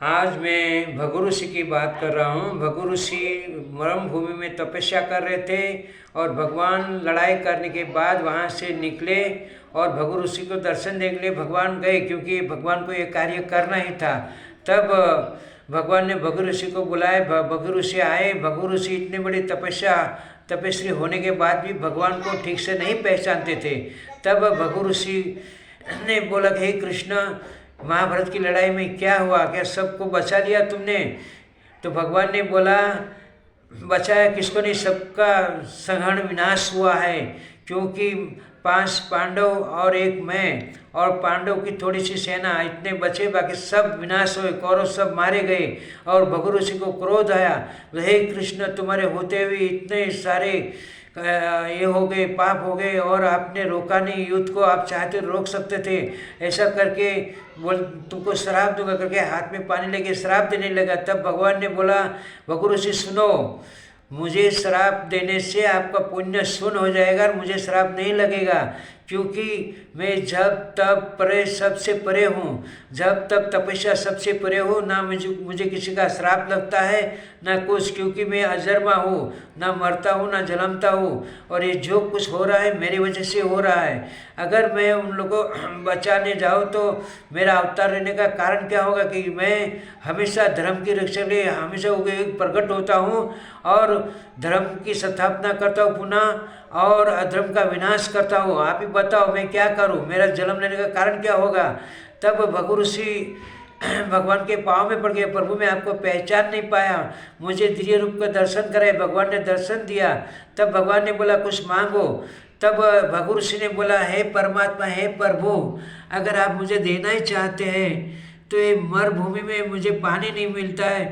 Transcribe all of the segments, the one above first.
आज मैं भगु ऋषि की बात कर रहा हूँ। भगु ऋषि मरम भूमि में तपस्या कर रहे थे और भगवान लड़ाई करने के बाद वहाँ से निकले और भगु ऋषि को दर्शन देने के लिए भगवान गए, क्योंकि भगवान को ये कार्य करना ही था। तब भगवान ने भगु ऋषि को बुलाया। भगु ऋषि आए। भगु ऋषि इतनी बड़ी तपस्वी होने के बाद भी भगवान को ठीक से नहीं पहचानते थे। तब भगु ऋषि ने बोला कि हे कृष्ण, महाभारत की लड़ाई में क्या हुआ, क्या सबको बचा लिया तुमने? तो भगवान ने बोला, बचाया किसको नहीं, सबका संहरण विनाश हुआ है, क्योंकि 5 पांडव और एक मैं और पांडव की थोड़ी सी सेना इतने बचे, बाकी सब विनाश हुए, कौरव सब मारे गए। और भगु ऋषि को क्रोध आया, हे कृष्ण, तुम्हारे होते हुए इतने सारे ये हो गए, पाप हो गए, और आपने रोका नहीं युद्ध को, आप चाहते रोक सकते थे। ऐसा करके बोल तुमको श्राप दूंगा करके हाथ में पानी लेके श्राप देने लगा। तब भगवान ने बोला, भगु ऋषि सुनो, मुझे श्राप देने से आपका पुण्य शून्य हो जाएगा और मुझे श्राप नहीं लगेगा, क्योंकि मैं जब तब परे सबसे परे हूँ, जब तक तपस्या सबसे परे हूँ, ना मुझे किसी का श्राप लगता है ना कुछ, क्योंकि मैं अजन्मा हूँ, ना मरता हूँ ना जन्मता हूँ, और ये जो कुछ हो रहा है मेरी वजह से हो रहा है। अगर मैं उन लोगों को बचाने जाऊँ तो मेरा अवतार रहने का कारण क्या होगा कि मैं हमेशा धर्म की रक्षा के लिए हमेशा प्रकट होता हूँ और धर्म की स्थापना करता हूँ पुनः, और अधर्म का विनाश करता हूँ। आप ही बताओ मैं क्या करूँ, मेरा जन्म लेने का कारण क्या होगा? तब भगु ऋषि भगवान के पाँव में पड़ गए, प्रभु मैं आपको पहचान नहीं पाया, मुझे दिव्य रूप का दर्शन कराए। भगवान ने दर्शन दिया। तब भगवान ने बोला, कुछ मांगो। तब भगु ऋषि ने बोला, हे परमात्मा, हे प्रभु, अगर आप मुझे देना ही चाहते हैं तो ये मरुभूमि में मुझे पानी नहीं मिलता है,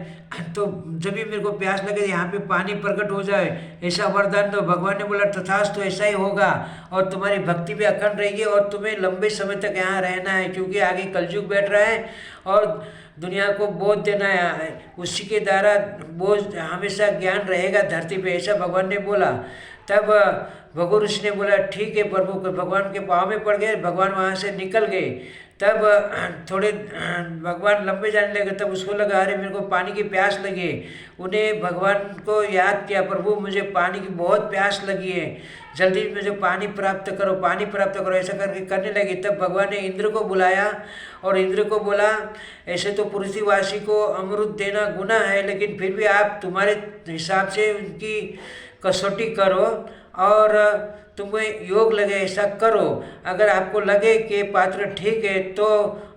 तो जब भी मेरे को प्यास लगे यहाँ पे पानी प्रकट हो जाए, ऐसा वरदान दो। भगवान ने बोला, तथास्तु, ऐसा ही होगा, और तुम्हारी भक्ति भी अखंड रहेगी और तुम्हें लंबे समय तक यहाँ रहना है, क्योंकि आगे कलयुग बैठ रहा है और दुनिया को बोध देना है, उसी के द्वारा बोझ हमेशा ज्ञान रहेगा धरती पे, ऐसा भगवान ने बोला। तब भगु ऋषि ने बोला, ठीक है प्रभु, भगवान के पाँव में पड़ गए। भगवान वहाँ से निकल गए। तब थोड़े भगवान लंबे जाने लगे। तब उसको लगा, अरे मेरे को पानी की प्यास लगी। उन्हें भगवान को याद किया, प्रभु मुझे पानी की बहुत प्यास लगी है, जल्दी मुझे पानी प्राप्त करो, पानी प्राप्त करो, ऐसा करके करने लगी। तब भगवान ने इंद्र को बुलाया और इंद्र को बोला, ऐसे तो पृथ्वीवासी को अमृत देना गुनाह है, लेकिन फिर भी आप तुम्हारे हिसाब से उनकी कसौटी करो और तुम्हें योग लगे ऐसा करो। अगर आपको लगे कि पात्र ठीक है तो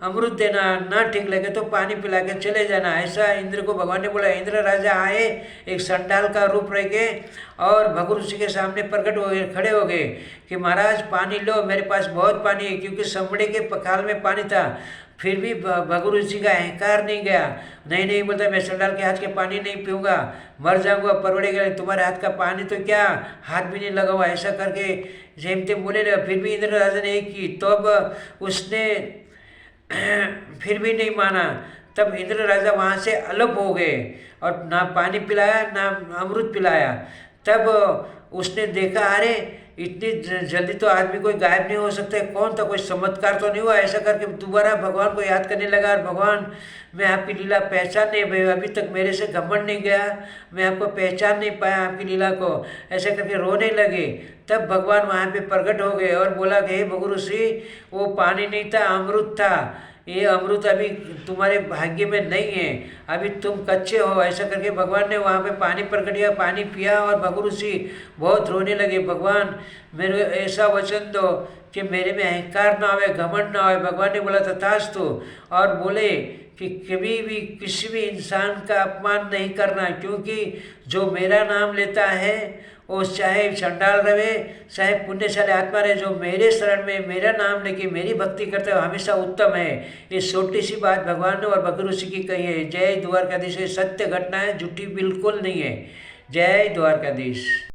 अमृत देना, ना ठीक लगे तो पानी पिला के चले जाना, ऐसा इंद्र को भगवान ने बोला। इंद्र राजा आए, एक संडाल का रूप रह गए और भगु ऋषि के सामने प्रकट हो गए, खड़े हो गए कि महाराज पानी लो, मेरे पास बहुत पानी है, क्योंकि समड़े के पखाल में पानी था। फिर भी भगु ऋषि का अहंकार नहीं गया। नहीं नहीं बोलता, मैं संडाल के हाथ के पानी नहीं पीऊँगा, मर जाऊँगा, परवड़े गए, तुम्हारे हाथ का पानी तो क्या, हाथ भी नहीं लगा हुआ, ऐसा करके जेम तेम बोले लगा। फिर भी इंद्र राजा ने एक की, तो अब उसने फिर भी नहीं माना। तब इंद्र राजा वहाँ से अलग हो गए और ना पानी पिलाया ना अमृत पिलाया। तब उसने देखा, अरे इतनी जल्दी तो आदमी कोई गायब नहीं हो सकता है, कौन था, कोई चमत्कार तो नहीं हुआ। ऐसा करके दोबारा भगवान को याद करने लगा, और भगवान मैं आपकी लीला पहचान नहीं पाई, अभी तक मेरे से घमंड नहीं गया, मैं आपको पहचान नहीं पाया आपकी लीला को, ऐसे करके रोने लगे। तब भगवान वहाँ पे प्रकट हो गए और बोला कि हे भगु ऋषि, वो पानी नहीं था, अमृत था, ये अमृत अभी तुम्हारे भाग्य में नहीं है, अभी तुम कच्चे हो। ऐसा करके भगवान ने वहाँ पे पानी प्रकट किया, पानी पिया और भगु ऋषि बहुत रोने लगे। भगवान मेरे ऐसा वचन दो कि मेरे में अहंकार ना आवे, घमंड ना आवे। भगवान ने बोला, तथास्तु, और बोले कि कभी भी किसी भी इंसान का अपमान नहीं करना, क्योंकि जो मेरा नाम लेता है वो चाहे चंडाल रहे चाहे पुण्यशाली आत्मा रहे, जो मेरे शरण में मेरा नाम लेके मेरी भक्ति करते हो हमेशा उत्तम है। ये छोटी सी बात भगवान ने और भगु ऋषि की कही है। जय द्वारकाधीश। सत्य घटना है, झूठी बिल्कुल नहीं है। जय द्वारकाधीश।